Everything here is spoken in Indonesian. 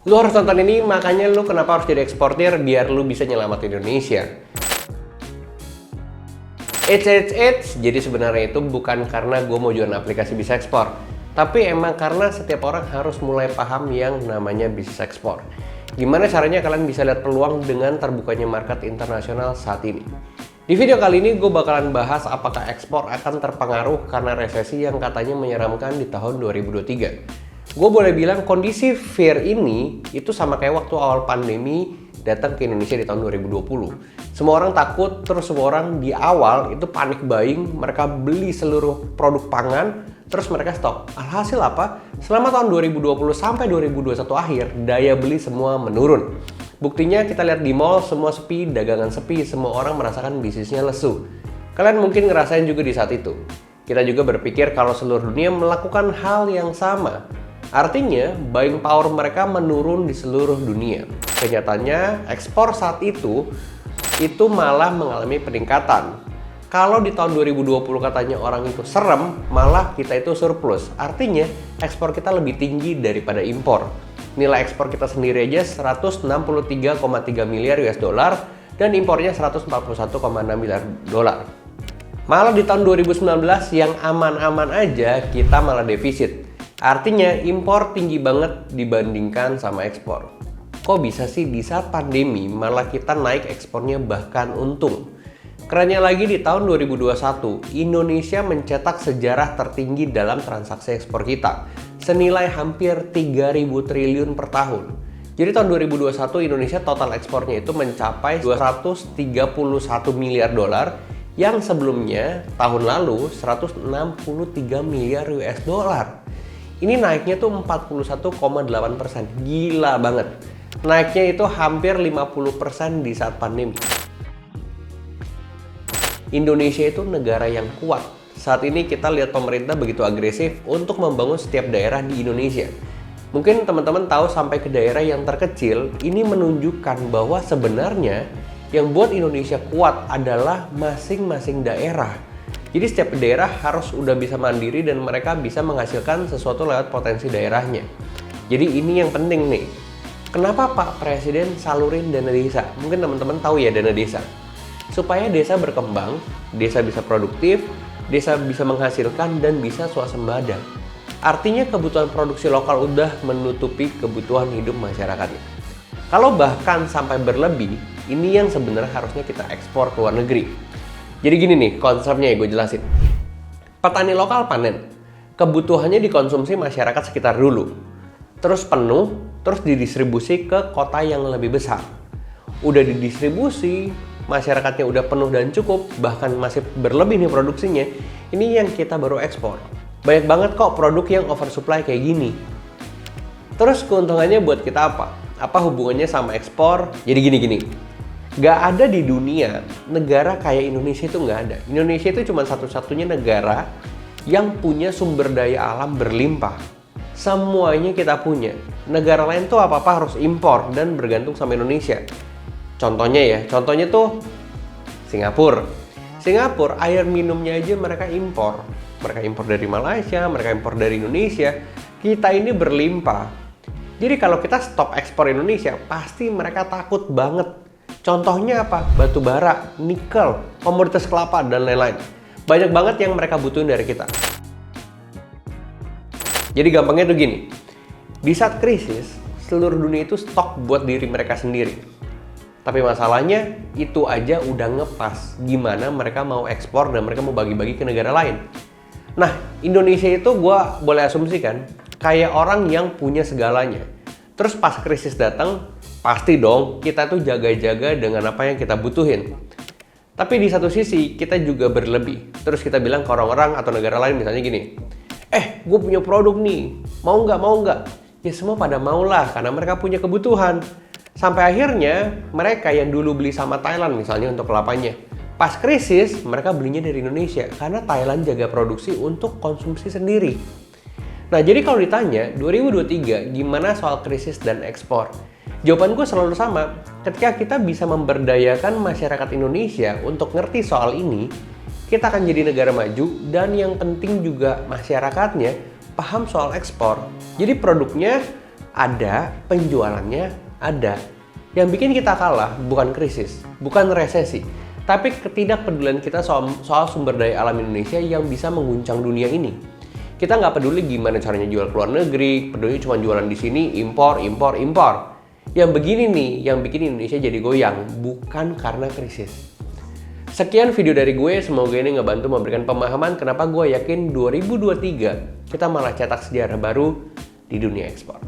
Lu harus nonton ini, makanya lu kenapa harus jadi eksportir biar lu bisa nyelamatin Indonesia. Eits, jadi sebenarnya itu bukan karena gue mau jualan aplikasi bisa ekspor, tapi emang karena setiap orang harus mulai paham yang namanya bisnis ekspor. Gimana caranya kalian bisa lihat peluang dengan terbukanya market internasional saat ini. Di video kali ini gue bakalan bahas apakah ekspor akan terpengaruh karena resesi yang katanya menyeramkan di tahun 2023. Gue boleh bilang kondisi fear ini itu sama kayak waktu awal pandemi datang ke Indonesia di tahun 2020. Semua orang takut, terus semua orang di awal itu panik buying, mereka beli seluruh produk pangan, terus mereka stok. Alhasil apa? Selama tahun 2020 sampai 2021 akhir, daya beli semua menurun. Buktinya kita lihat di mall, semua sepi, dagangan sepi, semua orang merasakan bisnisnya lesu. Kalian mungkin ngerasain juga di saat itu. Kita juga berpikir kalau seluruh dunia melakukan hal yang sama. Artinya, buying power mereka menurun di seluruh dunia. Kenyataannya, ekspor saat itu malah mengalami peningkatan. Kalau di tahun 2020 katanya orang itu serem, malah kita itu surplus. Artinya, ekspor kita lebih tinggi daripada impor. Nilai ekspor kita sendiri aja 163,3 miliar US dollar dan impornya 141,6 miliar dolar. Malah di tahun 2019 yang aman-aman aja kita malah defisit. Artinya impor tinggi banget dibandingkan sama ekspor. Kok bisa sih di saat pandemi malah kita naik ekspornya bahkan untung? Kerennya lagi di tahun 2021, Indonesia mencetak sejarah tertinggi dalam transaksi ekspor kita, senilai hampir 3.000 triliun per tahun. Jadi tahun 2021 Indonesia total ekspornya itu mencapai 231 miliar dolar yang sebelumnya tahun lalu 163 miliar US dollar. Ini naiknya tuh 41,8%, gila banget. Naiknya itu hampir 50% di saat pandemi. Indonesia itu negara yang kuat. Saat ini kita lihat pemerintah begitu agresif untuk membangun setiap daerah di Indonesia. Mungkin teman-teman tahu sampai ke daerah yang terkecil, ini menunjukkan bahwa sebenarnya yang buat Indonesia kuat adalah masing-masing daerah. Jadi setiap daerah harus udah bisa mandiri dan mereka bisa menghasilkan sesuatu lewat potensi daerahnya. Jadi ini yang penting nih. Kenapa Pak Presiden salurin dana desa? Mungkin teman-teman tahu ya dana desa. Supaya desa berkembang, desa bisa produktif, desa bisa menghasilkan dan bisa swasembada. Artinya kebutuhan produksi lokal udah menutupi kebutuhan hidup masyarakatnya. Kalau bahkan sampai berlebih, ini yang sebenarnya harusnya kita ekspor ke luar negeri. Jadi gini nih konsepnya ya gue jelasin. Petani lokal panen, kebutuhannya dikonsumsi masyarakat sekitar dulu. Terus penuh, terus didistribusi ke kota yang lebih besar. Udah didistribusi, masyarakatnya udah penuh dan cukup, bahkan masih berlebih nih produksinya. Ini yang kita baru ekspor. Banyak banget kok produk yang oversupply kayak gini. Terus keuntungannya buat kita apa? Apa hubungannya sama ekspor? Jadi gini. Gak ada di dunia negara kayak Indonesia itu gak ada. Indonesia itu cuma satu-satunya negara yang punya sumber daya alam berlimpah. Semuanya kita punya. Negara lain tuh apa-apa harus impor dan bergantung sama Indonesia. Contohnya tuh Singapura. Singapura air minumnya aja mereka impor. Mereka impor dari Malaysia, mereka impor dari Indonesia. Kita ini berlimpah. Jadi kalau kita stop ekspor Indonesia, pasti mereka takut banget. Contohnya apa? Batu bara, nikel, komoditas kelapa, dan lain-lain. Banyak banget yang mereka butuhin dari kita. Jadi gampangnya tuh gini. Di saat krisis, seluruh dunia itu stok buat diri mereka sendiri. Tapi masalahnya, itu aja udah ngepas. Gimana mereka mau ekspor dan mereka mau bagi-bagi ke negara lain. Nah, Indonesia itu gue boleh asumsikan kayak orang yang punya segalanya. Terus pas krisis datang, pasti dong kita tuh jaga-jaga dengan apa yang kita butuhin. Tapi di satu sisi kita juga berlebih. Terus kita bilang ke orang-orang atau negara lain misalnya gini, gue punya produk nih, mau nggak? Ya semua pada maulah karena mereka punya kebutuhan. Sampai akhirnya mereka yang dulu beli sama Thailand misalnya untuk kelapanya, pas krisis mereka belinya dari Indonesia karena Thailand jaga produksi untuk konsumsi sendiri. Nah jadi kalau ditanya 2023 gimana soal krisis dan ekspor? Jawaban gue selalu sama, ketika kita bisa memberdayakan masyarakat Indonesia untuk ngerti soal ini, kita akan jadi negara maju dan yang penting juga masyarakatnya paham soal ekspor. Jadi produknya ada, penjualannya ada. Yang bikin kita kalah bukan krisis, bukan resesi, tapi ketidakpedulian kita soal sumber daya alam Indonesia yang bisa mengguncang dunia ini. Kita nggak peduli gimana caranya jual ke luar negeri, peduli cuma jualan di sini, impor. Yang begini nih, yang bikin Indonesia jadi goyang, bukan karena krisis. Sekian video dari gue, semoga ini ngebantu memberikan pemahaman kenapa gue yakin 2023 kita malah cetak sejarah baru di dunia ekspor.